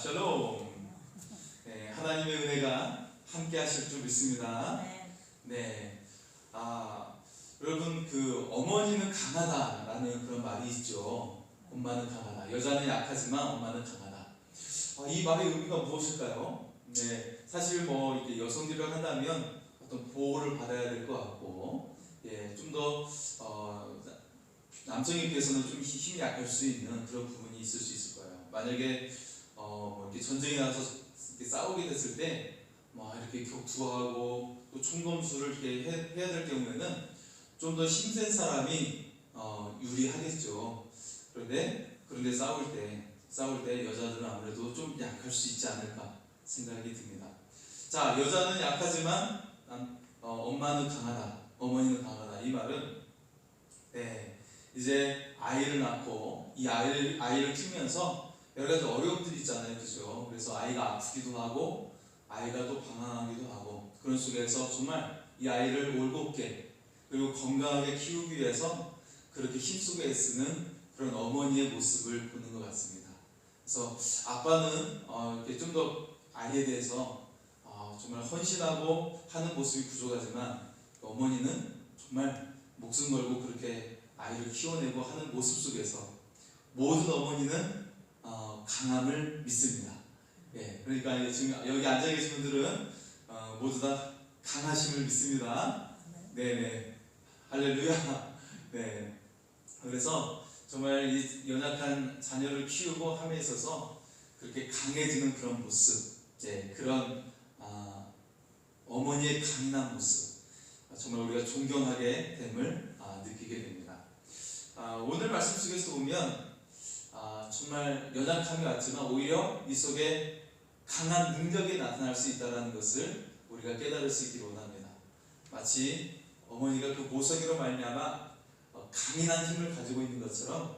샬롬. 네, 하나님의 은혜가 함께 하실 줄 믿습니다. 네. 여러분, 어머니는 강하다라는 그런 말이 있죠. 엄마는 강하다. 여자는 약하지만 엄마는 강하다. 이 말의 의미가 무엇일까요? 네, 사실 이렇게 여성들이라고 한다면 어떤 보호를 받아야 될 것 같고, 좀 더 남성에 비해서는 좀 힘이 약할 수 있는 그런 부분이 있을 수 있을 거예요. 만약에 이렇게 전쟁에 나가서 이렇게 싸우게 됐을 때 이렇게 격투하고 또 총검술을 이렇게 해야 될 경우에는 좀 더 힘센 사람이 유리하겠죠. 그런데 싸울 때 여자들은 아무래도 좀 약할 수 있지 않을까 생각이 듭니다. 자, 여자는 약하지만 엄마는 강하다, 어머니는 강하다. 이 말은 이제 아이를 낳고 이 아이를 키우면서 여러 가지 어려움들이 있잖아요, 그죠? 그래서 아이가 아프기도 하고 아이가 또 방황하기도 하고 그런 속에서 정말 이 아이를 올곧게 그리고 건강하게 키우기 위해서 그렇게 힘쓰고 애쓰는 그런 어머니의 모습을 보는 것 같습니다. 그래서 아빠는 이렇게 좀 더 아이에 대해서 정말 헌신하고 하는 모습이 부족하지만 어머니는 정말 목숨 걸고 그렇게 아이를 키워내고 하는 모습 속에서 모든 어머니는 강함을 믿습니다. 그러니까 지금 여기 앉아 계신 분들은 모두 다 강하심을 믿습니다. 네네, 할렐루야. 네, 그래서 정말 이 연약한 자녀를 키우고 함에 있어서 그렇게 강해지는 그런 모습, 그런 어머니의 강인한 모습, 정말 우리가 존경하게 됨을 느끼게 됩니다. 오늘 말씀 속에서 보면 정말 연약함이 같지만 오히려 이 속에 강한 능력이 나타날 수 있다는 것을 우리가 깨달을 수 있기를 원합니다. 마치 어머니가 그 모성애로 말미암아 강인한 힘을 가지고 있는 것처럼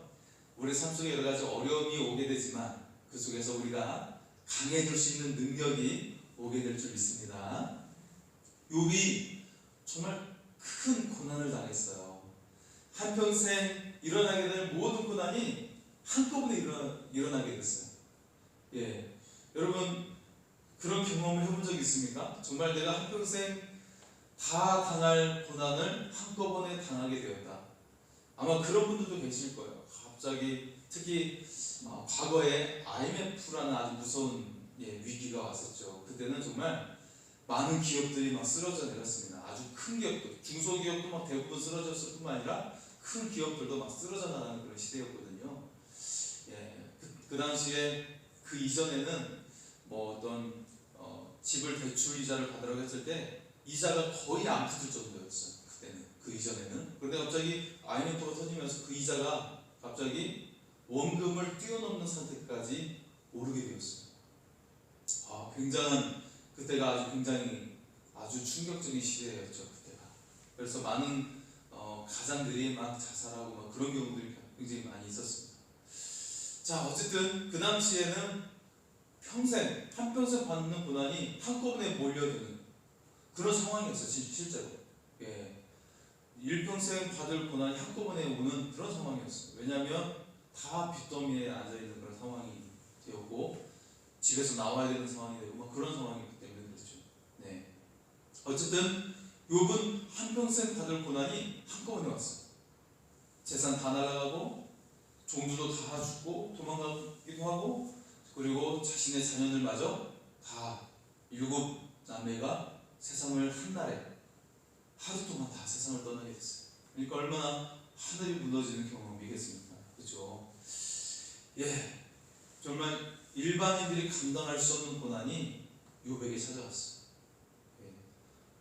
우리 삶 속에 여러 가지 어려움이 오게 되지만 그 속에서 우리가 강해질 수 있는 능력이 오게 될 줄 믿습니다. 욥이 정말 큰 고난을 당했어요. 한평생 일어나게 될 모든 고난이 한꺼번에 일어나게 됐어요. 여러분, 그런 경험을 해본 적 있습니까? 정말 내가 한평생 다 당할 고난을 한꺼번에 당하게 되었다. 아마 그런 분들도 계실 거예요. 갑자기 특히 과거에 IMF라는 아주 무서운 위기가 왔었죠. 그때는 정말 많은 기업들이 막 쓰러져 내렸습니다. 아주 큰 기업들, 중소기업도 막 대부분 쓰러졌을 뿐만 아니라 큰 기업들도 막 쓰러져 나가는 그런 시대였거든요. 그 당시에 그 이전에는 어떤 집을 대출 이자를 받으라고 했을 때 이자가 거의 안 붙을 정도였어요. 그때는, 그 이전에는. 그런데 갑자기 IMF가 터지면서 그 이자가 갑자기 원금을 뛰어넘는 상태까지 오르게 되었어요. 그때가 굉장히 아주 충격적인 시대였죠. 그때가. 그래서 많은 가장들이 막 자살하고 막 그런 경우들이 굉장히 많이 있었습니다. 자, 어쨌든 그 당시에는 한평생 받는 고난이 한꺼번에 몰려드는 그런 상황이었어요. 실제로. 일평생 받을 고난이 한꺼번에 오는 그런 상황이었어요. 왜냐하면 다 빚더미에 앉아있는 그런 상황이 되었고 집에서 나와야 되는 상황이 되고 막 그런 상황이었기 때문에 그렇죠. 어쨌든 욥은 한평생 받을 고난이 한꺼번에 왔어요. 재산 다 날아가고 종주도 다 죽고 도망가기도 하고 그리고 자신의 자녀들마저 다 7남매가 세상을 한날에 하루 동안 다 세상을 떠나게 됐어요. 그러니까 얼마나 하늘이 무너지는 경험이겠습니까? 그렇죠? 정말 일반인들이 감당할 수 없는 고난이 욥에게 찾아왔어요.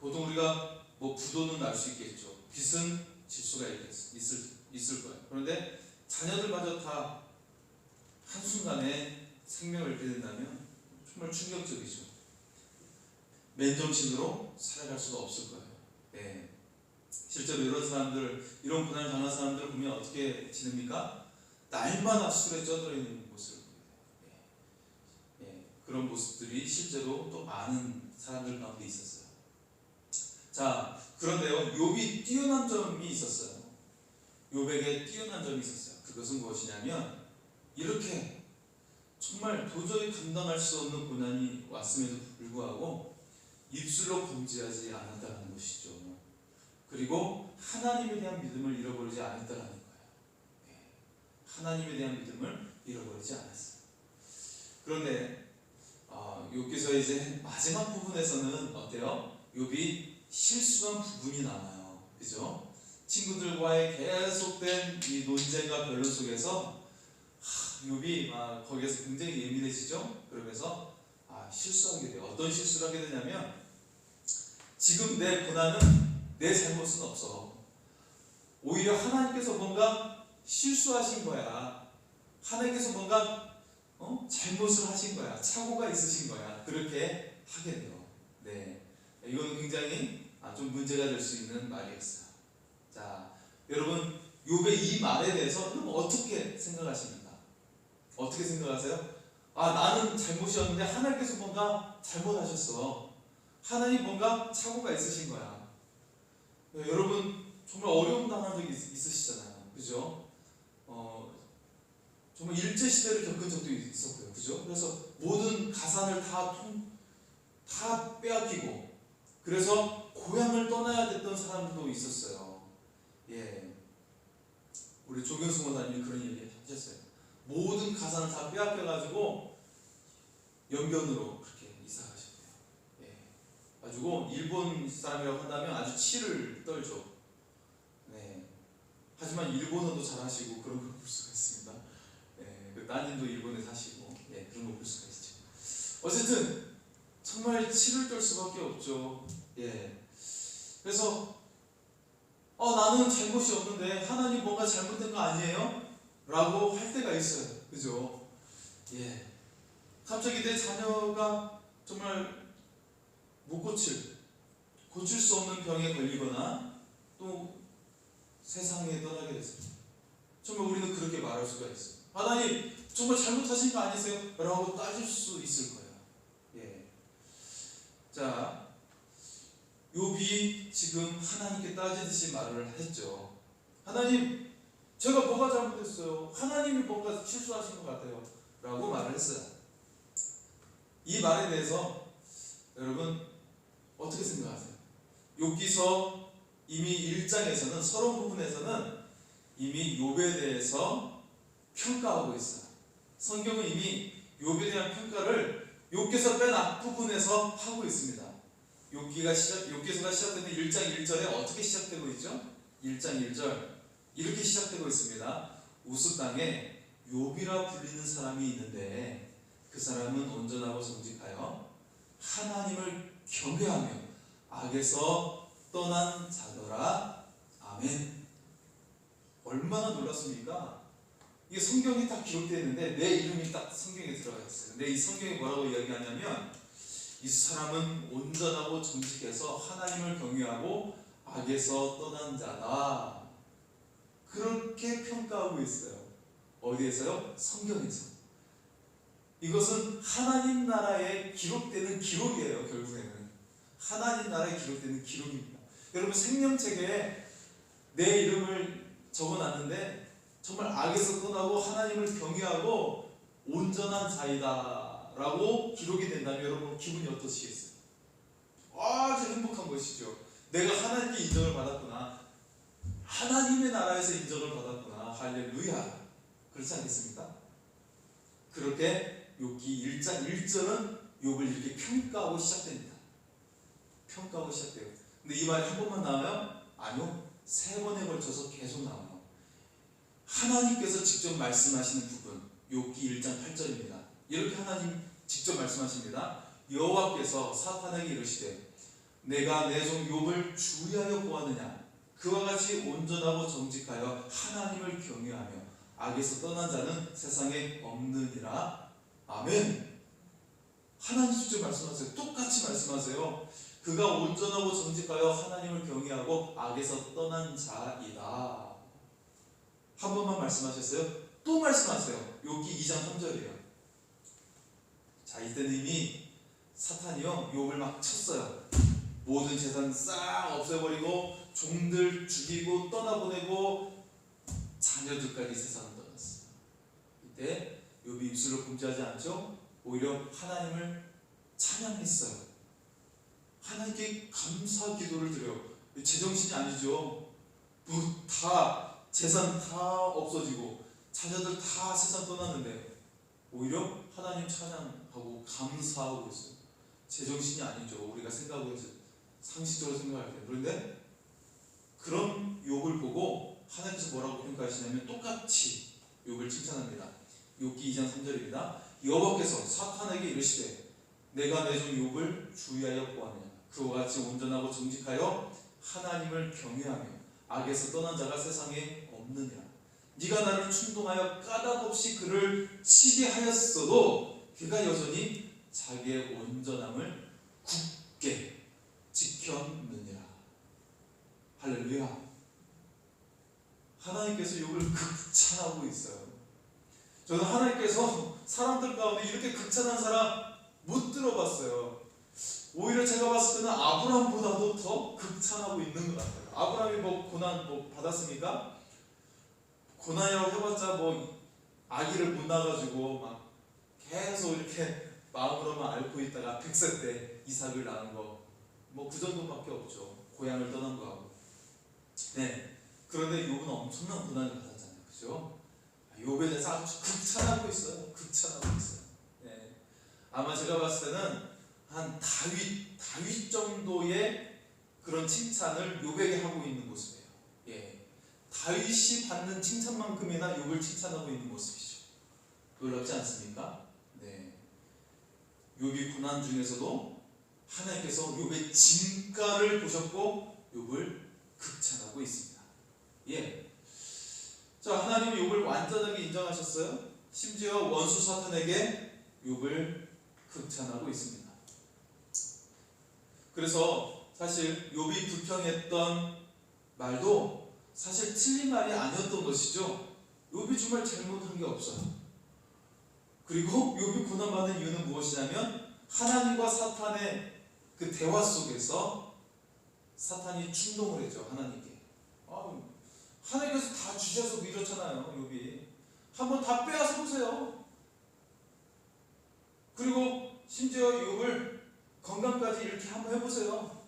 보통 우리가 부도는 날 수 있겠죠. 빚은 질 수가 있을 거예요. 그런데 자녀들마저 다 한순간에 생명을 잃게 된다면 정말 충격적이죠. 맨정신으로 살아갈 수가 없을 거예요. 실제로 이런 고난을 당한 사람들을 보면 어떻게 지냅니까? 날마다 술에 쪄들어 있는 모습을 보게 돼요. 그런 모습들이 실제로 또 많은 사람들 가운데 있었어요. 자, 그런데요, 욥이 뛰어난 점이 있었어요. 욥에게 뛰어난 점이 있었어요. 그것은 무엇이냐면 이렇게 정말 도저히 감당할 수 없는 고난이 왔음에도 불구하고 입술로 범죄하지 않았다는 것이죠. 그리고 하나님에 대한 믿음을 잃어버리지 않았다는 거예요. 하나님에 대한 믿음을 잃어버리지 않았어요. 그런데 욥기서 이제 마지막 부분에서는 어때요? 욥이 실수한 부분이 남아요. 그죠? 친구들과의 계속된 이 논쟁과 변론 속에서 욥이 거기에서 굉장히 예민해지죠. 그러면서 실수하게 돼요. 어떤 실수를 하게 되냐면, 지금 내 고난은 내 잘못은 없어. 오히려 하나님께서 뭔가 실수하신 거야. 하나님께서 뭔가 잘못을 하신 거야. 착오가 있으신 거야. 그렇게 하게 돼요. 네, 이거는 굉장히 좀 문제가 될 수 있는 말이었어요. 자, 여러분, 욥의 이 말에 대해서 그럼 어떻게 생각하십니까? 어떻게 생각하세요? 나는 잘못이 없는데 하나님께서 뭔가 잘못하셨어. 하나님 뭔가 착오가 있으신 거야. 여러분, 정말 어려움 당한 적이 있으시잖아요. 그죠? 정말 일제시대를 겪은 적도 있었고요. 그죠? 그래서 모든 가산을 다 빼앗기고, 그래서 고향을 떠나야 됐던 사람들도 있었어요. 예. 우리 조경수 목사님이 그런 얘기 하셨어요. 모든 가산을 다 빼앗겨가지고 연변으로 그렇게 이사 가셨대요. 예. 가지고 일본 사람이라고 한다면 아주 치를 떨죠. 네. 하지만 일본어도 잘하시고 그런 걸 볼 수가 있습니다. 예. 그 따님도 일본에 사시고, 예, 그런 걸 볼 수가 있죠. 어쨌든 정말 치를 떨 수밖에 없죠. 예. 그래서 나는 잘못이 없는데 하나님 뭔가 잘못된 거 아니에요? 라고 할 때가 있어요. 그죠? 예. 갑자기 내 자녀가 정말 못 고칠 수 없는 병에 걸리거나 또 세상에 떠나게 됐어요. 정말 우리는 그렇게 말할 수가 있어요. 하나님 정말 잘못하신 거 아니세요? 라고 따질 수 있을 거예요. 예. 자, 욥이 지금 하나님께 따지듯이 말을 했죠. 하나님, 제가 뭐가 잘못했어요? 하나님이 뭔가 실수하신 것 같아요. 라고 말을 했어요. 이 말에 대해서 여러분 어떻게 생각하세요? 욥기서 이미 1장에서는 서론 부분에서는 이미 욥에 대해서 평가하고 있어요. 성경은 이미 욥에 대한 평가를 욥기서 맨 앞부분에서 하고 있습니다. 욥기서가 시작되는 1장 1절에 어떻게 시작되고 있죠? 1장 1절 이렇게 시작되고 있습니다. 우스 땅에 욥이라 불리는 사람이 있는데 그 사람은 온전하고 정직하여 하나님을 경외하며 악에서 떠난 자더라. 아멘. 얼마나 놀랐습니까? 이게 성경이 딱 기록되어 있는데 내 이름이 딱 성경에 들어가 있어요. 근데 이 성경이 뭐라고 이야기하냐면, 이 사람은 온전하고 정직해서 하나님을 경외하고 악에서 떠난 자다. 그렇게 평가하고 있어요. 어디에서요? 성경에서. 이것은 하나님 나라에 기록되는 기록이에요. 결국에는 하나님 나라에 기록되는 기록입니다. 여러분, 생명책에 내 이름을 적어놨는데 정말 악에서 떠나고 하나님을 경외하고 온전한 자이다 라고 기록이 된다면 여러분 기분이 어떠시겠어요? 아주 행복한 것이죠. 내가 하나님께 인정을 받았구나. 하나님의 나라에서 인정을 받았구나. 할렐루야. 그렇지 않겠습니까? 그렇게 욥기 1장 1절은 욥을 이렇게 평가하고 시작됩니다. 평가하고 시작돼요. 근데 이 말이 한 번만 나와요? 아니요. 3번에 걸쳐서 계속 나와요. 하나님께서 직접 말씀하시는 부분, 욥기 1장 8절입니다. 이렇게 하나님 직접 말씀하십니다. 여호와께서 사탄에게 이르시되 내가 내 종 욥을 주의하여 보았느냐? 그와 같이 온전하고 정직하여 하나님을 경외하며 악에서 떠난 자는 세상에 없느니라. 아멘. 하나님 직접 말씀하세요. 똑같이 말씀하세요. 그가 온전하고 정직하여 하나님을 경외하고 악에서 떠난 자이다. 한 번만 말씀하셨어요. 또 말씀하세요. 욥기 2장 3절이에요. 자, 이때는 이미 사탄이요 욥을 막 쳤어요. 모든 재산 싹 없애버리고 종들 죽이고 떠나보내고 자녀들까지 세상을 떠났어요. 이때 욥이 입술로 범죄하지 않죠? 오히려 하나님을 찬양했어요. 하나님께 감사 기도를 드려요. 제정신이 아니죠. 뭐 다 재산 다 없어지고 자녀들 다 세상 떠났는데 오히려 하나님 찬양하고 감사하고 있어요. 제정신이 아니죠. 우리가 생각해서 상식적으로 생각할 때. 그런데 그런 욥을 보고 하나님께서 뭐라고 평가하시냐면 똑같이 욥을 칭찬합니다. 욥기 2장 3절입니다. 여호와께서 사탄에게 이르시되 내가 내 종 욥을 주의하여 보았느냐. 그와 같이 온전하고 정직하여 하나님을 경외하며 악에서 떠난 자가 세상에 없느니라. 네가 나를 충동하여 까닭없이 그를 치게 하였어도 그가 여전히 자기의 온전함을 굳게 지켰느니라. 할렐루야. 하나님께서 욥을 극찬하고 있어요. 저는 하나님께서 사람들 가운데 이렇게 극찬한 사람 못 들어봤어요. 오히려 제가 봤을 때는 아브라함보다도 더 극찬하고 있는 것 같아요. 아브라함이 뭐 고난 뭐 받았습니까? 고난이라고 해봤자 뭐 아기를 못 낳아가지고 막 계속 이렇게 마음으로만 앓고 있다가 100세 때 이삭을 낳은 거 뭐 그 정도밖에 없죠. 고향을 떠난 거하고. 네. 그런데 욥은 엄청난 고난을 받았잖아요. 그죠? 욥에 대해서 아주 극찬하고 있어요. 극찬하고 있어요. 네. 아마 제가 봤을 때는 한 다윗 정도의 그런 칭찬을 욥에게 하고 있는 모습이에요. 예. 다윗이 받는 칭찬만큼이나 욥을 칭찬하고 있는 모습이죠. 놀랍지 않습니까? 네. 욥이 고난 중에서도 하나님께서 욥의 진가를 보셨고 욥을 극찬하고 있습니다. 예. 자, 하나님은 욥을 완전하게 인정하셨어요. 심지어 원수 사탄에게 욥을 극찬하고 있습니다. 그래서 사실 욥이 불평했던 말도 사실 틀린 말이 아니었던 것이죠. 욥이 정말 잘못한 게 없어요. 그리고 욥이 고난받는 이유는 무엇이냐면 하나님과 사탄의 그 대화 속에서 사탄이 충동을 했죠. 하나님께. 하나님께서 다 주셔서 이렇잖아요. 욥이 한번 다 빼앗아 보세요. 그리고 심지어 욥을 건강까지 이렇게 한번 해보세요.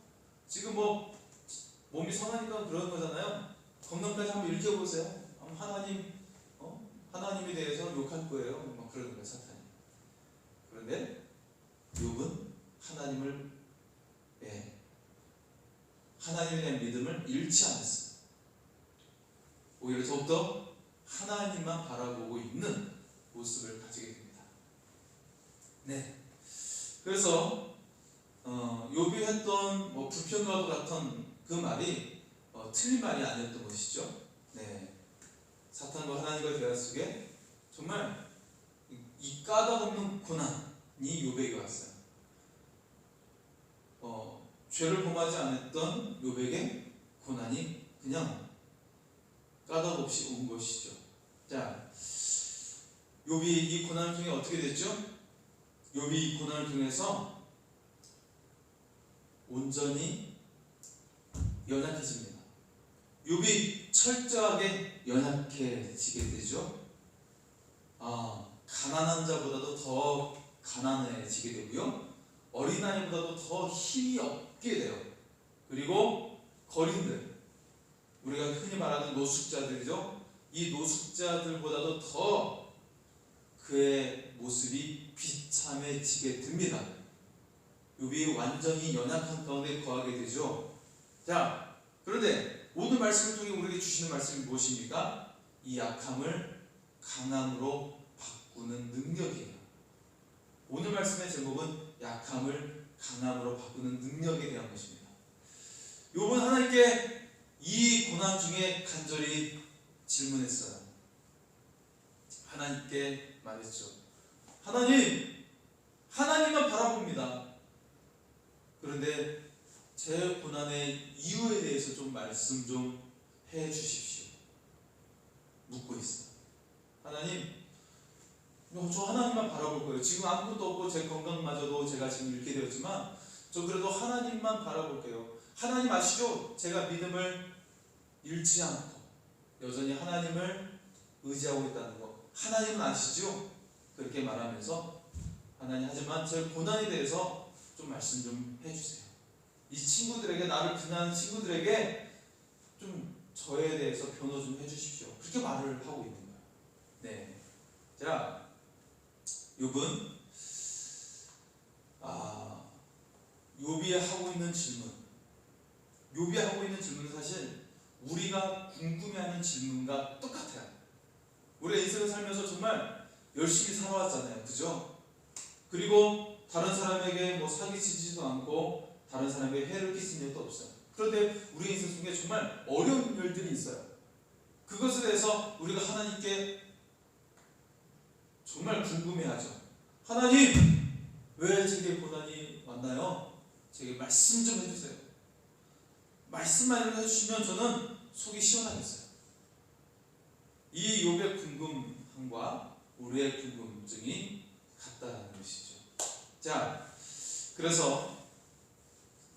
지금 뭐 몸이 성하니까 그런 거잖아요. 건강까지 한번 이렇게 해보세요. 하나님에 대해서 욕할 거예요. 막 그러는 거예요, 사탄이. 그런데 욥은 하나님에 대한 믿음을 잃지 않았어요. 오히려 더욱더 하나님만 바라보고 있는 모습을 가지게 됩니다. 네. 그래서 욥이 했던 뭐 불평과도 같은 그 말이 틀린 말이 아니었던 것이죠. 네. 사탄과 하나님과의 대화 속에 정말 이 까닭없는 고난이 욥에게 왔어요. 죄를 범하지 않았던 욥에게 고난이 그냥 까닭없이 온 것이죠. 자, 욥이 이 고난을 통해 어떻게 됐죠? 욥이 이 고난을 통해서 온전히 연약해집니다. 욥이 철저하게 연약해지게 되죠. 가난한 자보다도 더 가난해지게 되고요. 어린아이보다도 더 힘이 없게 돼요. 그리고 거린들, 우리가 흔히 말하는 노숙자들이죠. 이 노숙자들보다도 더 그의 모습이 비참해지게 됩니다. 욥이 완전히 연약한 가운데 거하게 되죠. 자, 그런데 오늘 말씀을 통해 우리에게 주시는 말씀이 무엇입니까? 이 약함을 강함으로 바꾸는 능력이에요. 오늘 말씀의 제목은 약함을 강함으로 바꾸는 능력에 대한 것입니다. 욥은 하나님께 이 고난 중에 간절히 질문했어요. 하나님께 말했죠. 하나님만 바라봅니다. 그런데 제 고난의 이유에 대해서 좀 말씀 좀 해주십시오. 묻고 있어요. 하나님, 저 하나님만 바라볼 거예요. 지금 아무것도 없고 제 건강마저도 제가 지금 잃게 되었지만 저 그래도 하나님만 바라볼게요. 하나님 아시죠? 제가 믿음을 잃지 않고 여전히 하나님을 의지하고 있다는 거 하나님은 아시죠? 그렇게 말하면서 하나님, 하지만 제 고난에 대해서 좀 말씀 좀 해주세요. 이 친구들에게, 나를 비난하는 친구들에게 좀 저에 대해서 변호 좀 해주십시오. 그렇게 말을 하고 있는 거예요. 네. 자, 욥은 욥이 하고 있는 질문은 사실 우리가 궁금해하는 질문과 똑같아요. 우리가 인생을 살면서 정말 열심히 살아왔잖아요, 그죠? 그리고 다른 사람에게 뭐 사기치지도 않고 다른 사람에게 해를 끼친 일도 없어요. 그런데 우리 인생 속에 정말 어려운 일들이 있어요. 그것에 대해서 우리가 하나님께 정말 궁금해하죠. 하나님, 왜 제게 고난이 왔나요? 제게 말씀 좀 해주세요. 말씀만 해주시면 저는 속이 시원하겠어요. 이 욥의 궁금함과 우리의 궁금증이 같다는 것이죠. 자, 그래서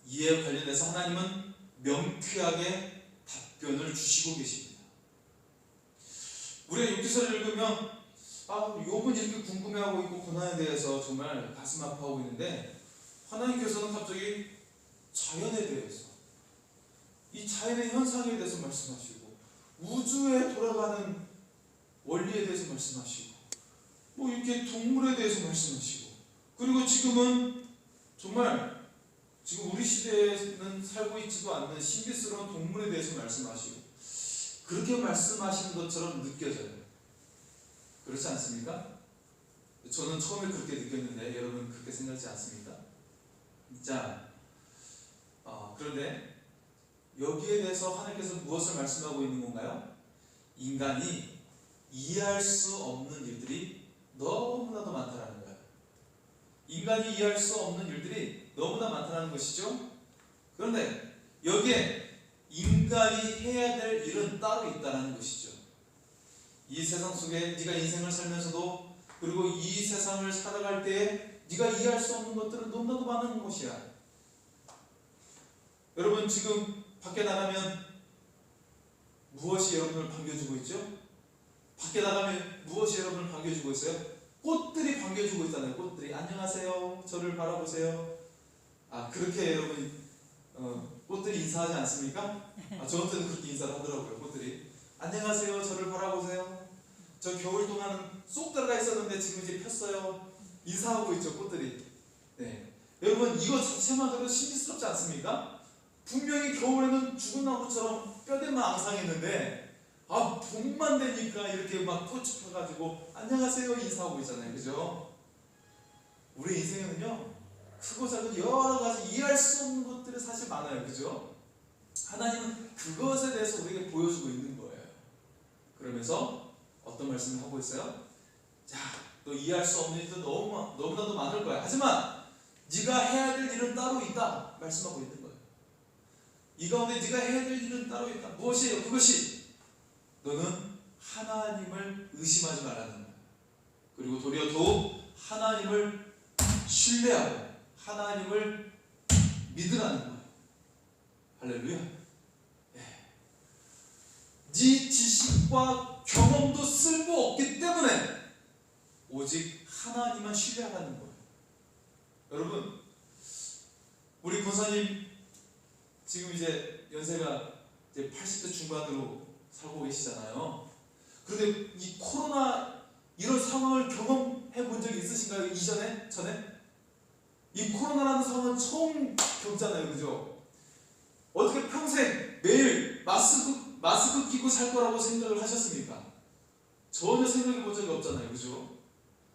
이에 관련해서 하나님은 명쾌하게 답변을 주시고 계십니다. 우리가 욥기서를 읽으면 욥은 이렇게 궁금해하고 있고 고난에 대해서 정말 가슴 아파하고 있는데, 하나님께서는 갑자기 자연에 대해서, 이 자연의 현상에 대해서 말씀하시고, 우주에 돌아가는 원리에 대해서 말씀하시고, 뭐 이렇게 동물에 대해서 말씀하시고, 그리고 지금은 정말 지금 우리 시대에는 살고 있지도 않는 신비스러운 동물에 대해서 말씀하시고, 그렇게 말씀하시는 것처럼 느껴져요. 그렇지 않습니까? 저는 처음에 그렇게 느꼈는데 여러분 그렇게 생각하지 않습니까? 자, 그런데 여기에 대해서 하나님께서 무엇을 말씀하고 있는 건가요? 인간이 이해할 수 없는 일들이 너무나도 많다는 거예요. 인간이 이해할 수 없는 일들이 너무나 많다는 것이죠. 그런데 여기에 인간이 해야 될 일은 따로 있다는 것이죠. 이 세상 속에 네가 인생을 살면서도, 그리고 이 세상을 살아갈 때에 네가 이해할 수 없는 것들은 너무나도 많은 것이야. 여러분 지금 밖에 나가면 무엇이 여러분을 반겨주고 있죠? 밖에 나가면 무엇이 여러분을 반겨주고 있어요? 꽃들이 반겨주고 있잖아요. 꽃들이 안녕하세요, 저를 바라보세요. 그렇게 여러분 꽃들이 인사하지 않습니까? 저한테는 그렇게 인사를 하더라고요. 꽃들이 안녕하세요, 저를 바라보세요. 저 겨울 동안 쏙 들어가 있었는데 지금 이제 폈어요. 인사하고 있죠, 꽃들이. 네. 여러분 이거 자체만 해도 신비스럽지 않습니까? 분명히 겨울에는 죽은 나무처럼 뼈대만 앙상했는데 봄만 되니까 이렇게 막 꽃이 펴가지고 안녕하세요 인사하고 있잖아요, 그죠? 우리 인생에는요 크고 작은 여러 가지 이해할 수 없는 것들이 사실 많아요, 그죠? 하나님은 그것에 대해서 우리에게 보여주고 있는 거예요. 그러면서 어떤 말씀을 하고 있어요? 자, 너 이해할 수 없는 일도 너무나도 많을 거야. 하지만 네가 해야 될 일은 따로 있다 말씀하고 있는 거예요. 이 가운데 네가 해야 될 일은 따로 있다. 무엇이에요? 그것이 너는 하나님을 의심하지 말라는 거예요. 그리고 도리어 더욱 하나님을 신뢰하고 하나님을 믿으라는 거예요. 할렐루야. 네 지식과 경험도 쓸모없기 때문에 오직 하나님만 신뢰하라는 거예요. 여러분, 우리 권사님 지금 이제 연세가 이제 80대 중반으로 살고 계시잖아요. 그런데 이 코로나 이런 상황을 경험해 본 적이 있으신가요? 이전에? 전에? 이 코로나라는 상황은 처음 겪잖아요, 그죠? 어떻게 평생 매일 마스크 끼고 살 거라고 생각을 하셨습니까? 전혀 생각해 본 적이 없잖아요, 그죠?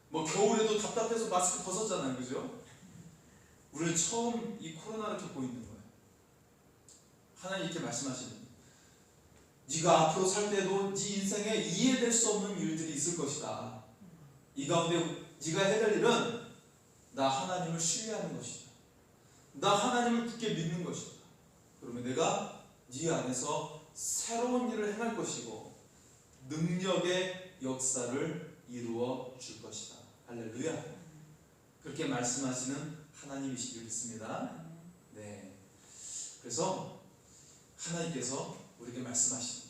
뭐 겨울에도 답답해서 마스크 벗었잖아요, 그죠? 우리는 처음 이 코로나를 겪고 있는 거예요. 하나님 이렇게 말씀하시는 거예요. 네가 앞으로 살 때도 네 인생에 이해될 수 없는 일들이 있을 것이다. 이 가운데 네가 해야 될 일은 나 하나님을 신뢰하는 것이다. 나 하나님을 굳게 믿는 것이다. 그러면 내가 네 안에서 새로운 일을 행할 것이고 능력의 역사를 이루어 줄 것이다. 할렐루야. 그렇게 말씀하시는 하나님이시길 믿습니다. 네. 그래서 하나님께서 우리에게 말씀하시는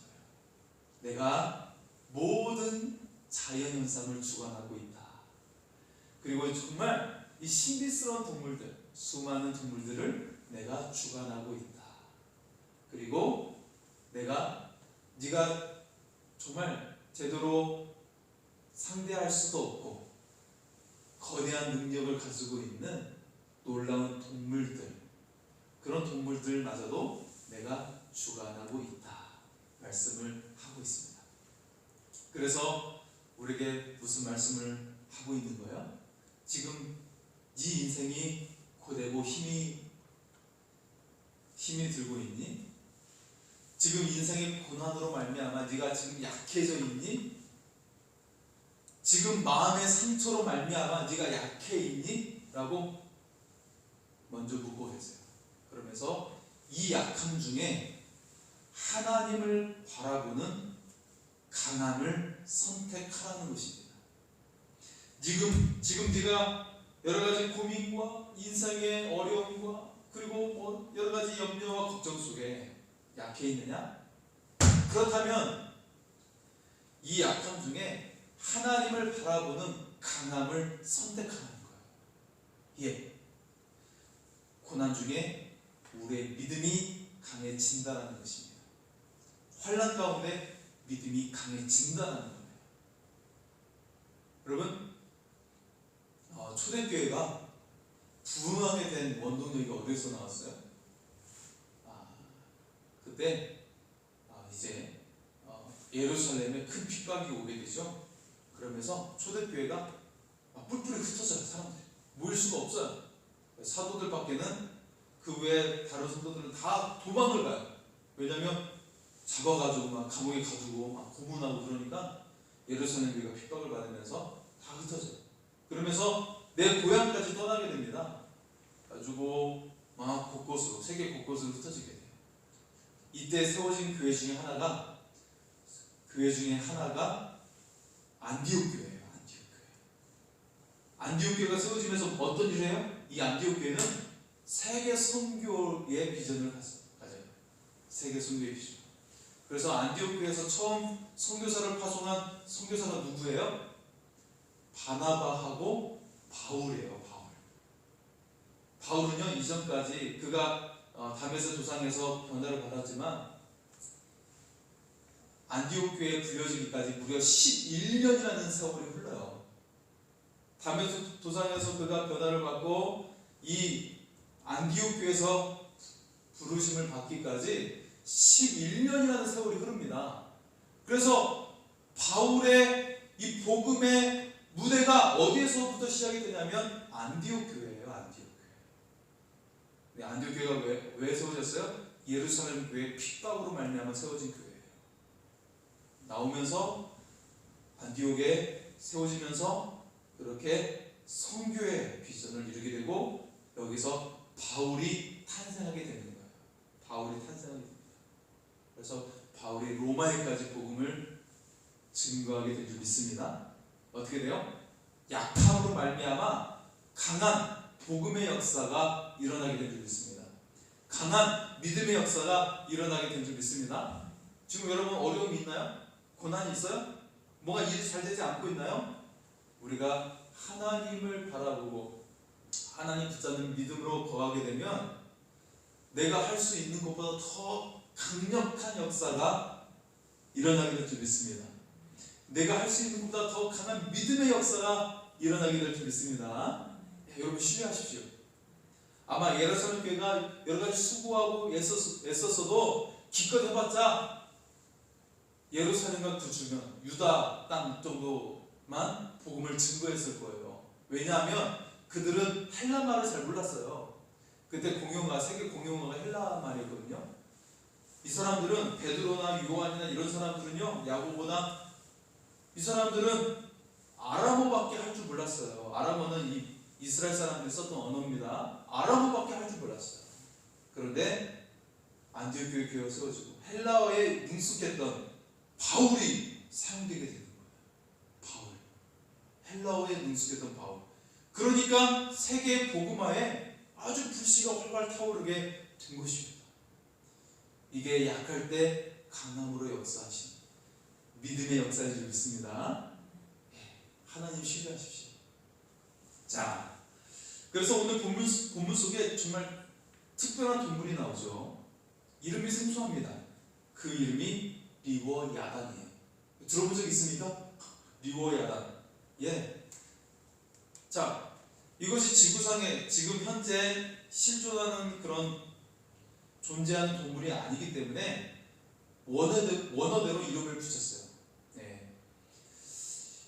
거예요. 내가 모든 자연현상을 주관하고 있다. 그리고 정말 이 신비스러운 동물들, 수많은 동물들을 내가 주관하고 있다. 그리고 네가 정말 제대로 상대할 수도 없고 거대한 능력을 가지고 있는 놀라운 동물들, 그런 동물들마저도 내가 주관하고 있다 말씀을 하고 있습니다. 그래서 우리에게 무슨 말씀을 하고 있는 거예요? 지금 네 인생이 고되고 힘이 들고 있니? 지금 인생의 고난으로 말미암아 네가 지금 약해져 있니? 지금 마음의 상처로 말미암아 네가 약해 있니? 라고 먼저 묻고 계세요. 그러면서 이 약함 중에 하나님을 바라보는 강함을 선택하라는 것입니다. 지금 네가 여러 가지 고민과 인생의 어려움과 그리고 여러 가지 염려와 걱정 속에 약해 있느냐? 그렇다면 이 약함 중에 하나님을 바라보는 강함을 선택하는 거예요. 예, 고난 중에 우리의 믿음이 강해진다는 것입니다. 환난 가운데 믿음이 강해진다는 거예요. 여러분, 초대교회가 부흥하게 된 원동력이 어디서 나왔어요? 그때 이제 예루살렘에 큰 핍박이 오게 되죠. 그러면서 초대교회가 뿔뿔이 흩어져요. 사람들이 모일 수가 없어요. 사도들밖에는, 그 외에 다른 성도들은 다 도망을 가요. 왜냐하면 잡아가지고 막 감옥에 가두고 막 고문하고 그러니까 예루살렘 교회가 핍박을 받으면서 다 흩어져요. 그러면서 내 고향까지 떠나게 됩니다. 가지고 막 곳곳으로, 세계 곳곳으로 흩어지게 돼요. 이때 세워진 교회 중에 하나가 안디옥 교회예요. 안디옥 교회가 세워지면서 어떤 일을 해요? 이 안디옥 교회는 세계 선교의 비전을 가져요. 세계 선교의 비전. 그래서 안디옥 교회에서 처음 선교사를 파송한 선교사가 누구예요? 바나바하고 바울이에요. 바울은요, 이전까지 그가 다메섹 도상에서 변화를 받았지만 안디옥 교회에 불려지기까지 무려 11년이라는 세월이 흘러요. 다메섹 도상에서 그가 변화를 받고 이 안디옥 교회에서 부르심을 받기까지 11년이라는 세월이 흐릅니다. 그래서 바울의 이 복음의 무대가 어디에서부터 시작이 되냐면 안디옥 교회예요. 안디옥 교회가 왜 세워졌어요? 예루살렘 교회 핍박으로 말미암아 세워진 교회예요. 나오면서 안디옥에 세워지면서 그렇게 선교의 비전을 이루게 되고 여기서 바울이 탄생하게 되는 거예요. 그래서 바울이 로마에까지 복음을 증거하게 된 줄 믿습니다. 어떻게 돼요? 약함으로 말미암아 강한 복음의 역사가 일어나게 된 줄 믿습니다. 강한 믿음의 역사가 일어나게 된 줄 믿습니다. 지금 여러분 어려움이 있나요? 고난이 있어요? 뭐가 일이 잘 되지 않고 있나요? 우리가 하나님을 바라보고 하나님 붙잡는 믿음으로 거하게 되면 내가 할 수 있는 것보다 더 강력한 역사가 일어나게 될 줄 믿습니다. 내가 할 수 있는 것보다 더 강한 믿음의 역사가 일어나게 될 줄 믿습니다. 여러분 신뢰하십시오. 아마 예루살렘 교회가 여러 가지 수고하고 애썼어도 기껏 해봤자 예루살렘과 그 주변 유다 땅 정도만 복음을 증거했을 거예요. 왜냐하면 그들은 헬라 말을 잘 몰랐어요. 그때 세계 공용어가 헬라 말이거든요. 이 사람들은 베드로나 요한이나 이런 사람들은요, 야고보나 이 사람들은 아람어밖에 할 줄 몰랐어요. 아람어는 이 이스라엘 사람들이 썼던 언어입니다. 아람어밖에 할 줄 몰랐어요. 그런데 안디옥 교회가 세워지고 헬라어에 능숙했던 바울이 사용되게 되는 거예요. 헬라어에 능숙했던 바울. 그러니까 세계 복음화에 아주 불씨가 활발 타오르게 된 것입니다. 이게 약할 때 강함으로 역사하신 믿음의 역사인 줄 믿습니다. 하나님 신뢰하십시오. 자, 그래서 오늘 본문 속에 정말 특별한 동물이 나오죠. 이름이 생소합니다. 그 이름이 리워야단이에요. 들어본 적 있습니까? 리워야단. 예. 자, 이것이 지구상에 지금 현재 실존하는 그런 존재하는 동물이 아니기 때문에 원어대로 이름을 붙였어요. 네.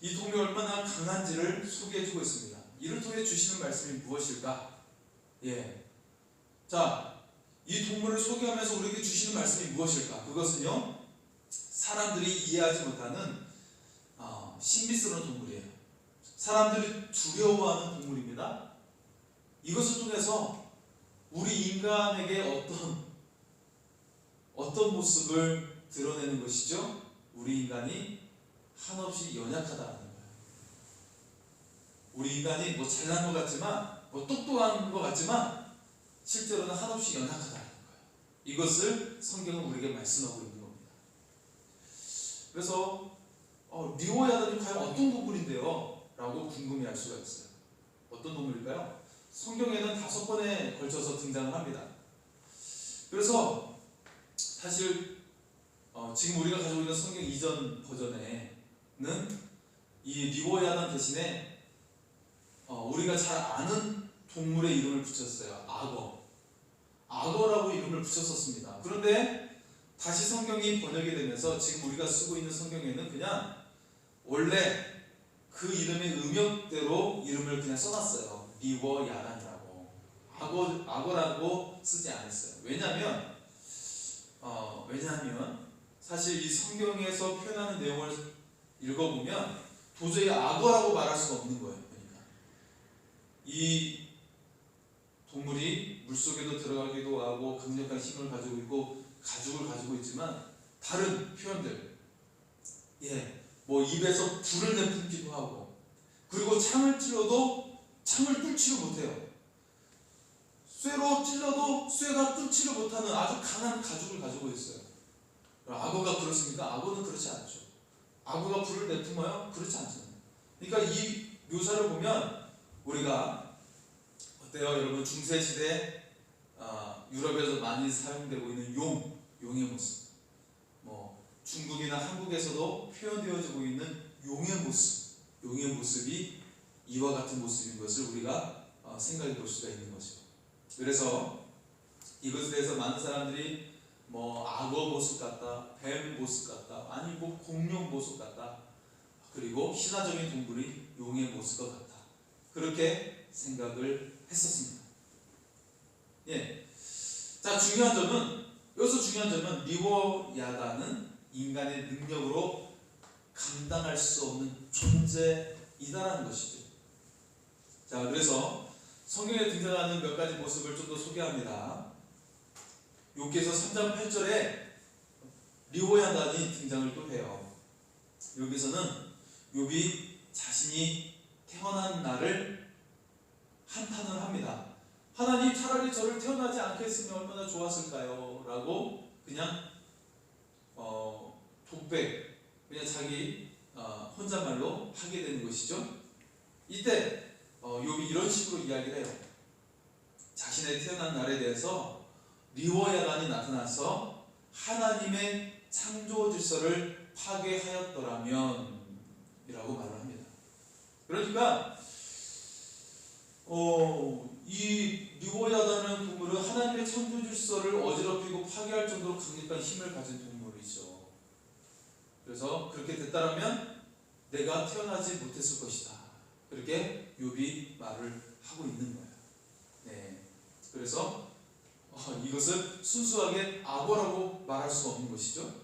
이 동물이 얼마나 강한지를 소개해주고 있습니다. 이를 통해 주시는 말씀이 무엇일까? 예. 자, 이 동물을 소개하면서 우리에게 주시는 말씀이 무엇일까? 그것은요, 사람들이 이해하지 못하는 신비스러운 동물이에요. 사람들이 두려워하는 동물입니다. 이것을 통해서 우리 인간에게 어떤 모습을 드러내는 것이죠? 우리 인간이 한없이 연약하다는 거예요. 우리 인간이 뭐 잘난 것 같지만, 뭐 똑똑한 것 같지만 실제로는 한없이 연약하다는 거예요. 이것을 성경은 우리에게 말씀하고 있는 겁니다. 그래서 리워야단이 과연 어떤 동물인데요? 라고 궁금해할 수가 있어요. 어떤 동물일까요? 성경에는 5번에 걸쳐서 등장을 합니다. 그래서 사실 지금 우리가 가지고 있는 성경 이전 버전에는 이 리워야단 대신에 우리가 잘 아는 동물의 이름을 붙였어요. 악어라고 이름을 붙였었습니다. 그런데 다시 성경이 번역이 되면서 지금 우리가 쓰고 있는 성경에는 그냥 원래 그 이름의 음역대로 이름을 그냥 써놨어요. 리워야단이라고. 악어라고 쓰지 않았어요. 왜냐하면 사실 이 성경에서 표현하는 내용을 읽어보면 도저히 악어라고 말할 수가 없는 거예요. 그러니까 이 동물이 물속에도 들어가기도 하고 강력한 힘을 가지고 있고 가죽을 가지고 있지만 다른 표현들, 뭐 입에서 불을 내뿜기도 하고, 그리고 창을 찔러도 창을 뚫지를 못해요. 쇠로 찔러도 쇠가 뚫지를 못하는 아주 강한 가죽을 가지고 있어요. 악어가 그렇습니까? 악어는 그렇지 않죠. 악어가 불을 내뿜어요? 그렇지 않잖아요. 그러니까 이 묘사를 보면 우리가 어때요? 여러분, 중세시대 유럽에서 많이 사용되고 있는 용의 모습, 뭐 중국이나 한국에서도 표현되어지고 있는 용의 모습이 이와 같은 모습인 것을 우리가 생각해 볼 수가 있는 거죠. 그래서 이것에 대해서 많은 사람들이 뭐 악어 모습 같다, 뱀 모습 같다, 아니 뭐 공룡 모습 같다, 그리고 신화적인 동물이 용의 모습과 같다, 그렇게 생각을 했었습니다. 예. 자, 여기서 중요한 점은 리워야단은 인간의 능력으로 감당할 수 없는 존재이다라는 것이죠. 자, 그래서 성경에 등장하는 몇 가지 모습을 좀 더 소개합니다. 욥기서 3장 8절에 리워야단이 등장을 또 해요. 여기서는 욥이 자신이 태어난 날을 한탄을 합니다. 하나님, 차라리 저를 태어나지 않게 했으면 얼마나 좋았을까요? 라고 그냥 독백, 그냥 자기 혼잣말로 하게 되는 것이죠. 이때 욥이 이런 식으로 이야기를 해요. 자신의 태어난 날에 대해서 리워야단이 나타나서 하나님의 창조 질서를 파괴하였더라면 이라고 말을 합니다. 그러니까 이 리워야단이라는 동물은 하나님의 창조 질서를 어지럽히고 파괴할 정도로 강력한 힘을 가진 동물이죠. 그래서 그렇게 됐다면 내가 태어나지 못했을 것이다, 그렇게 욥이 말을 하고 있는 거예요. 네. 그래서 이것을 순수하게 악어라고 말할 수가 없는 것이죠.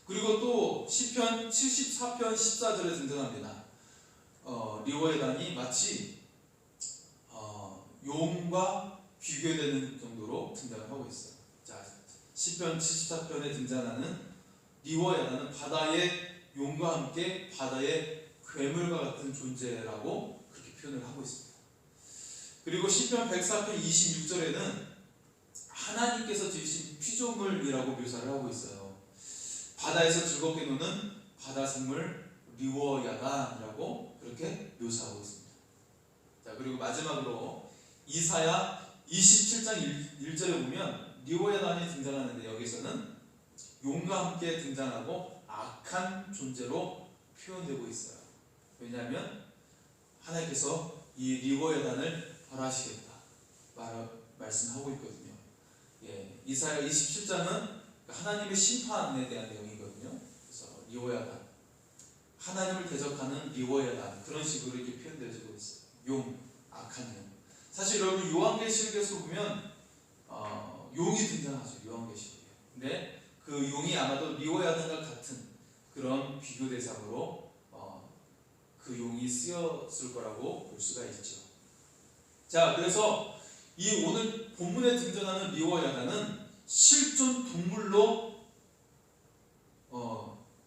그리고 또 시편 74편 14절에 등장합니다. 리워야단이 마치 용과 비교되는 정도로 등장을 하고 있어요. 자, 시편 74편에 등장하는 리워야단은 바다의 용과 함께 바다의 괴물과 같은 존재라고 그렇게 표현을 하고 있습니다. 그리고 시편 104편 26절에는 하나님께서 지으신 피조물이라고 묘사를 하고 있어요. 바다에서 즐겁게 노는 바다 생물 리워야단이라고 그렇게 묘사하고 있습니다. 자, 그리고 마지막으로 이사야 27장 1절에 보면 리워야단이 등장하는데 여기서는 용과 함께 등장하고 악한 존재로 표현되고 있어요. 왜냐하면 하나님께서 이 리워야단을 벌하시겠다 말씀하고 있거든요. 예, 이사야 27장은 하나님의 심판에 대한 내용이거든요. 그래서 리워야단, 하나님을 대적하는 리워야단, 그런 식으로 이렇게 표현되어지고 있어요. 용, 악한 용. 사실 여러분 요한계시록에서 보면 용이 등장하죠. 요한계시록에. 근데 그 용이 아마도 리워야단과 같은 그런 비교 대상으로 그 용이 쓰였을 거라고 볼 수가 있죠. 자, 그래서 이 오늘 본문에 등장하는 리워야단은 실존 동물로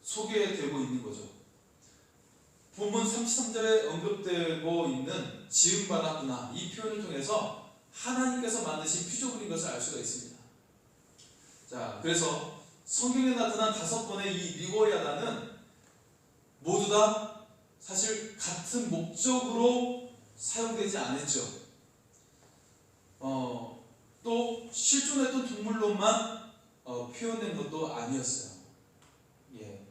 소개되고 있는 거죠. 본문 33절에 언급되고 있는 지음받았구나, 이 표현을 통해서 하나님께서 만드신 피조물인 것을 알 수가 있습니다. 자, 그래서 성경에 나타난 5번의 이 리워야단은 모두 다 사실 같은 목적으로 사용되지 않았죠. 또 실존했던 동물로만 표현된 것도 아니었어요. 예.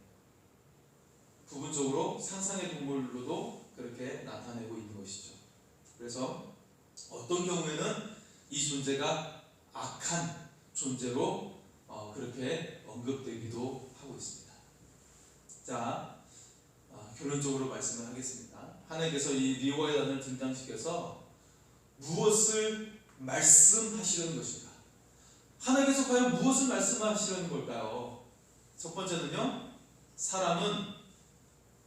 부분적으로 상상의 동물로도 그렇게 나타내고 있는 것이죠. 그래서 어떤 경우에는 이 존재가 악한 존재로 그렇게 언급되기도 하고 있습니다. 자, 결론적으로 말씀을 하겠습니다. 하나님께서 이 리워야단을 등장시켜서 무엇을 말씀하시려는 것인가? 하나님께서 과연 무엇을 말씀하시려는 걸까요? 첫 번째는요, 사람은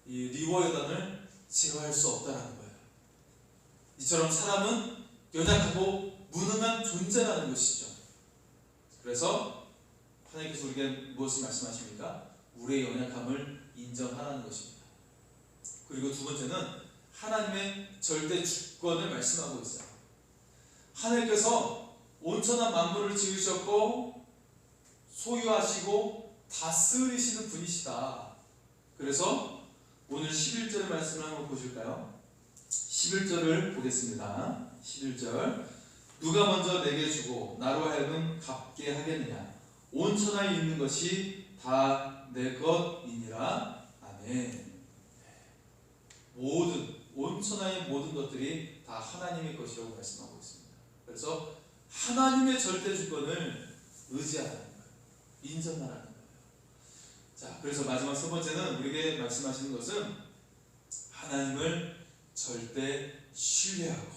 이 리워야단을 제어할 수 없다라는 거예요. 이처럼 사람은 연약하고 무능한 존재라는 것이죠. 그래서 하나님께서 우리에게 무엇을 말씀하십니까? 우리의 연약함을 인정하라는 것입니다. 그리고 두 번째는 하나님의 절대 주권을 말씀하고 있어요. 하나님께서 온천한 만물을 지으셨고 소유하시고 다스리시는 분이시다. 그래서 오늘 11절 말씀을 한번 보실까요? 11절을 보겠습니다. 11절, 누가 먼저 내게 주고 나로 하여금 갚게 하겠느냐? 온천하에 있는 것이 다 내 것이니라. 아멘. 모든 온천하의 모든 것들이 다 하나님의 것이라고 말씀하고 있습니다. 그래서 하나님의 절대 주권을 의지하라는 거예요. 인정하라는 거예요. 자, 그래서 마지막 세 번째는 우리에게 말씀하시는 것은 하나님을 절대 신뢰하고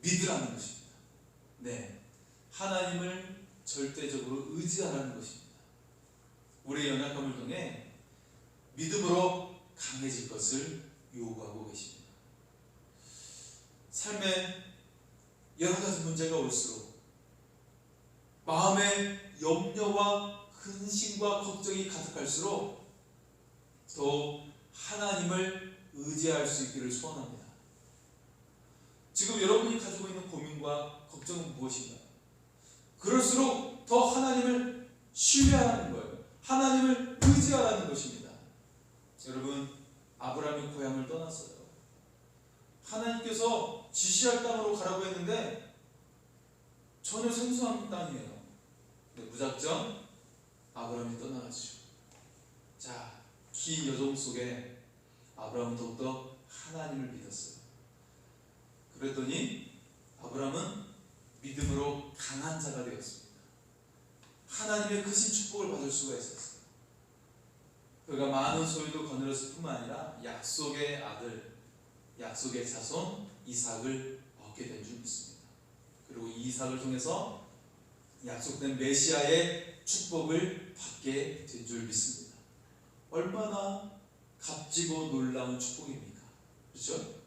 믿으라는 것입니다. 네, 하나님을 절대적으로 의지하라는 것입니다. 우리의 연약함을 통해 믿음으로 강해질 것을 요구하고 계십니다. 삶에 여러 가지 문제가 올수록 마음에 염려와 근심과 걱정이 가득할수록 더 하나님을 의지할 수 있기를 소원합니다. 지금 여러분이 가지고 있는 고민과 걱정은 무엇인가요? 그럴수록 더 하나님을 신뢰하라는 거예요. 하나님을 의지하라는 것입니다. 여러분, 아브라함이 고향을 떠났어요. 하나님께서 지시할 땅으로 가라고 했는데 전혀 생소한 땅이에요. 근데 무작정 아브라함이 떠나가죠. 자, 긴 여정 속에 아브라함은 더욱더 하나님을 믿었어요. 그랬더니 아브라함은 믿음으로 강한 자가 되었습니다. 하나님의 크신 축복을 받을 수가 있었어요. 그가 많은 소유도 거느렸을 뿐만 아니라 약속의 아들, 약속의 자손 이삭을 얻게 된 줄 믿습니다. 그리고 이 이삭을 통해서 약속된 메시아의 축복을 받게 된 줄 믿습니다. 얼마나 값지고 놀라운 축복입니까? 그렇죠?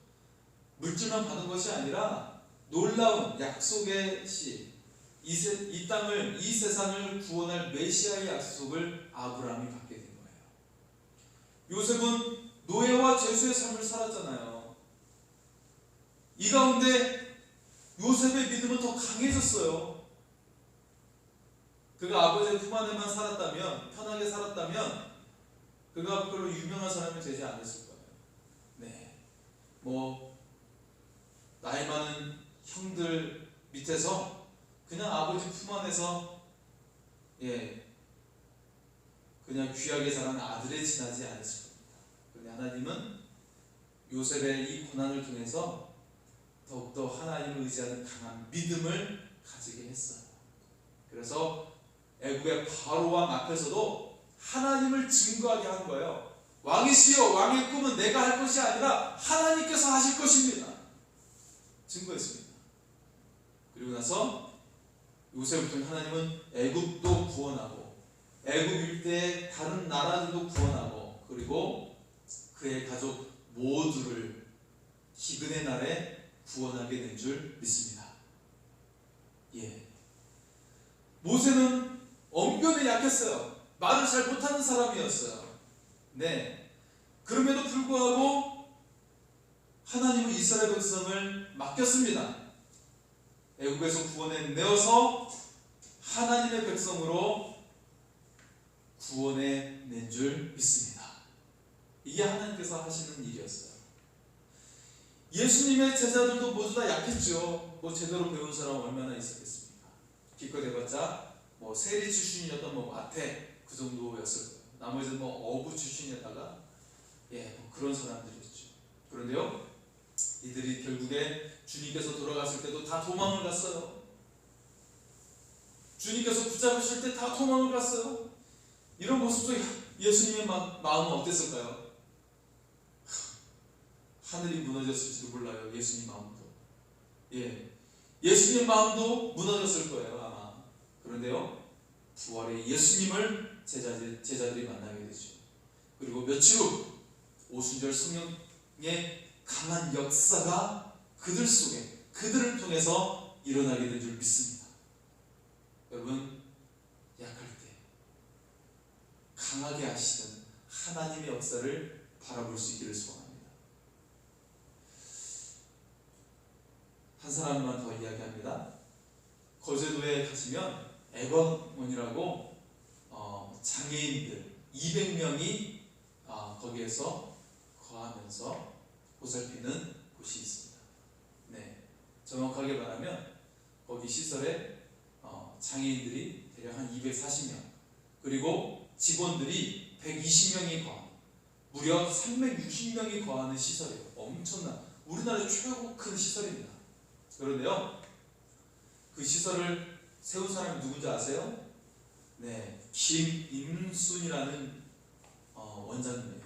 물질만 받은 것이 아니라 놀라운 약속의 씨, 이 땅을, 이 세상을 구원할 메시아의 약속을 아브라함이 받게 된 거예요. 요셉은 노예와 죄수의 삶을 살았잖아요. 이 가운데 요셉의 믿음은 더 강해졌어요. 그가 아버지의 품 안에만 살았다면, 편하게 살았다면 그가 별로 유명한 사람이 되지 않았을 거예요. 네, 나이 많은 형들 밑에서 그냥 아버지 품 안에서 그냥 귀하게 자란 아들에 지나지 않았을 겁니다. 그런데 하나님은 요셉의 이 고난을 통해서 더욱더 하나님을 의지하는 강한 믿음을 가지게 했어요. 그래서 애국의 바로 왕 앞에서도 하나님을 증거하게 한 거예요. 왕이시여, 왕의 꿈은 내가 할 것이 아니라 하나님께서 하실 것입니다. 증거했습니다. 그리고 나서 요셉을 통해 하나님은 애국도 구원하고 애국 일대의 다른 나라들도 구원하고 그리고 그의 가족 모두를 기근의 날에 구원하게 된 줄 믿습니다. 모세는 언변에 약했어요. 말을 잘 못하는 사람이었어요. 그럼에도 불구하고 하나님은 이스라엘 백성을 맡겼습니다. 애국에서 구원해내어서 하나님의 백성으로 구원해낸 줄 믿습니다. 이게 하나님께서 하시는 일이었어요. 예수님의 제자들도 모두 다 약했죠. 제대로 배운 사람 얼마나 있었겠습니까? 기껏 해봤자 세리 출신이었던 마태 그 정도였을 거예요. 나머지는 어부 출신이었다가 그런 사람들이었죠. 그런데요, 이들이 결국에 주님께서 돌아갔을 때도 다 도망을 갔어요. 주님께서 붙잡으실 때 다 도망을 갔어요. 이런 모습 속에 예수님의 마음은 어땠을까요? 하늘이 무너졌을지도 몰라요. 예수님 마음도. 예수님 마음도 무너졌을 거예요, 아마. 그런데요, 부활의 예수님을 제자들이 만나게 되죠. 그리고 며칠 후 오순절 성령의 강한 역사가 그들 속에, 그들을 통해서 일어나게 된 줄 믿습니다. 여러분, 약할 때 강하게 하시는 하나님의 역사를 바라볼 수 있기를 소원합니다. 한 사람만 더 이야기합니다. 거제도에 가시면 애광원이라고 장애인들 200명이 거기에서 거하면서 보살피는 곳이 있습니다. 정확하게 말하면 거기 시설에 장애인들이 대략 한 240명 그리고 직원들이 120명이 거하는, 무려 360명이 거하는 시설이에요. 엄청난, 우리나라 최고 큰 시설입니다. 그런데요, 그 시설을 세운 사람이 누군지 아세요? 김임순이라는 원장님이에요.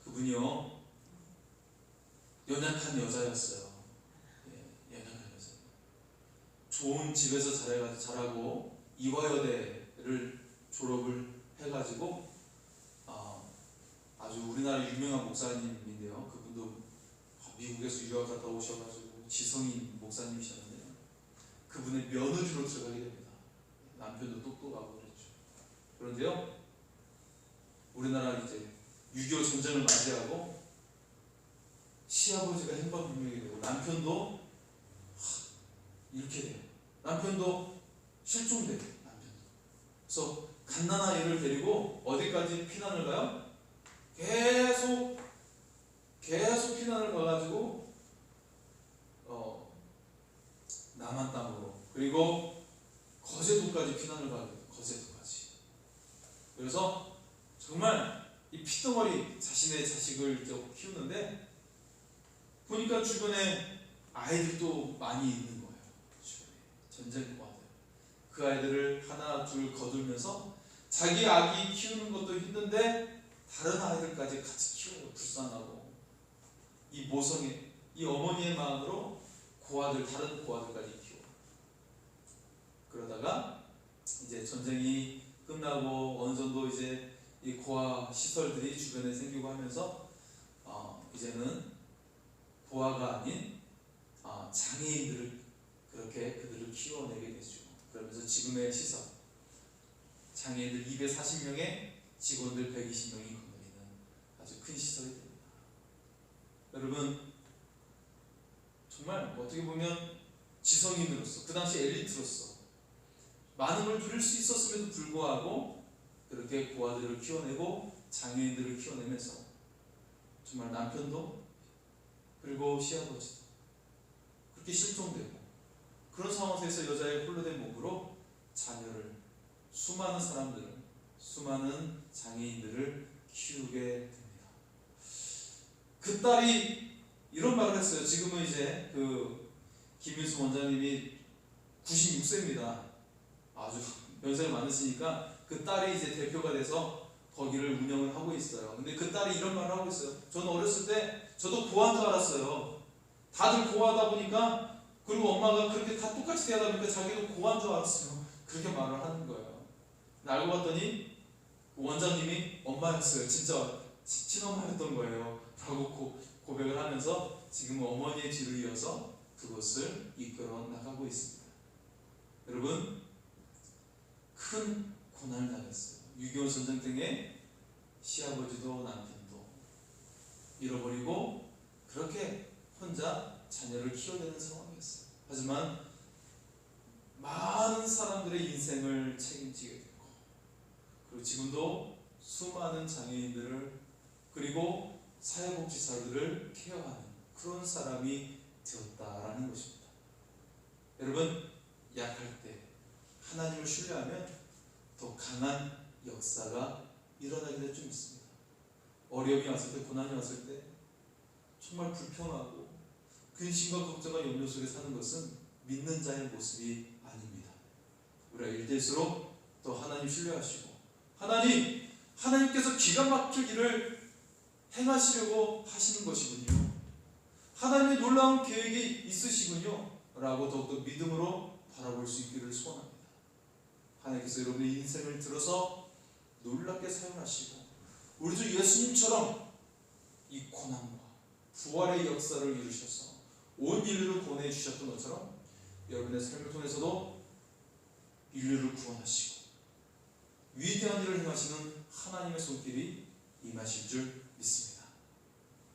그분이요, 연약한 여자였어요. 연약한 여자. 좋은 집에서 자라고 이화여대를 졸업을 해가지고 아주 우리나라 유명한 목사님인데요. 그분도 미국에서 유학 갔다 오셔가지고 지성인 목사님이셨는데요. 그분의 며느리로 들어가게 됩니다. 남편도 똑똑하고 그랬죠. 그런데요, 우리나라 이제 6.25 전쟁을 맞이하고 시아버지가 행방불명이 되고 남편도 이렇게 돼요. 남편도 실종돼요. 남편도. 그래서 갓난아이를 데리고 어디까지 피난을 가요? 계속 피난을 가가지고 남한 땅으로, 그리고 거제도까지 피난을 가요. 거제도까지. 그래서 정말 이 피덩어리 자신의 자식을 키우는데 보니까 주변에 아이들도 많이 있는 거예요. 주변에 전쟁과들. 그 아이들을 하나 둘 거두면서 자기 아기 키우는 것도 힘든데 다른 아이들까지 같이 키워요. 불쌍하고. 이 모성애, 이 어머니의 마음으로 다른 고아들까지 키워. 그러다가 이제 전쟁이 끝나고 어느 정도 이제 이 고아 시설들이 주변에 생기고 하면서 이제는 고아가 아닌 장애인들을 그렇게 그들을 키워내게 되죠. 그러면서 지금의 시설, 장애인들 240명에 직원들 120명이 거느리는 아주 큰 시설이 됩니다. 여러분, 정말 어떻게 보면 지성인으로서, 그 당시 엘리트로서 많은 걸 누릴 수 있었음에도 불구하고 그렇게 고아들을 키워내고 장애인들을 키워내면서 정말 남편도 그리고 시아버지도 그렇게 실종되고, 그런 상황에서 여자의 홀로 된 몸으로 자녀를, 수많은 사람들을, 수많은 장애인들을 키우게 됩니다. 그 딸이 이런 말을 했어요. 지금은 이제 김일수 원장님이 96세입니다. 아주 연세가 많으시니까 그 딸이 이제 대표가 돼서 거기를 운영을 하고 있어요. 근데 그 딸이 이런 말을 하고 있어요. 저는 어렸을 때 저도 고아인 줄 알았어요. 다들 고아다 보니까, 그리고 엄마가 그렇게 다 똑같이 대하다 보니까 자기도 고아인 줄 알았어요. 그렇게 말을 하는 거예요. 알고 봤더니 원장님이 엄마였어요. 진짜 친엄마였던 거예요. 라고 고백을 하면서 지금은 어머니의 뒤를 이어서 그것을 이끌어 나가고 있습니다. 여러분, 큰 고난을 당했어요. 6.25 전쟁 등에 시아버지도 남편도 잃어버리고 그렇게 혼자 자녀를 키워내는 상황이었어요. 하지만 많은 사람들의 인생을 책임지게 됐고, 그리고 지금도 수많은 장애인들을, 그리고 사회복지사들을 케어하는 그런 사람이 되었다라는 것입니다. 여러분, 약할 때 하나님을 신뢰하면 더 강한 역사가 일어나게 될 줄 믿습니다. 어려움이 왔을 때, 고난이 왔을 때 정말 불평하고 근심과 걱정과 염려 속에 사는 것은 믿는 자의 모습이 아닙니다. 우리가 일대일수록 더 하나님 신뢰하시고, 하나님께서 기가 막힐 일을 행하시려고 하시는 것이군요, 하나님의 놀라운 계획이 있으시군요 라고 더욱더 믿음으로 바라볼 수 있기를 소원합니다. 하나님께서 여러분의 인생을 들어서 놀랍게 사용하시고, 우리 주 예수님처럼 이 고난과 부활의 역사를 이루셔서 온 인류를 구원해 주셨던 것처럼 여러분의 삶을 통해서도 인류를 구원하시고 위대한 일을 행하시는 하나님의 손길이 임하실 줄 믿습니다.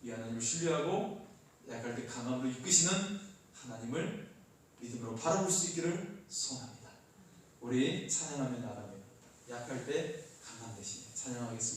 이 하나님을 신뢰하고 약할 때 강함으로 이끄시는 하나님을 믿음으로 바라볼 수 있기를 소원합니다. 우리 찬양하며 나가며 약할 때 강함 되시니 찬양하겠습니다.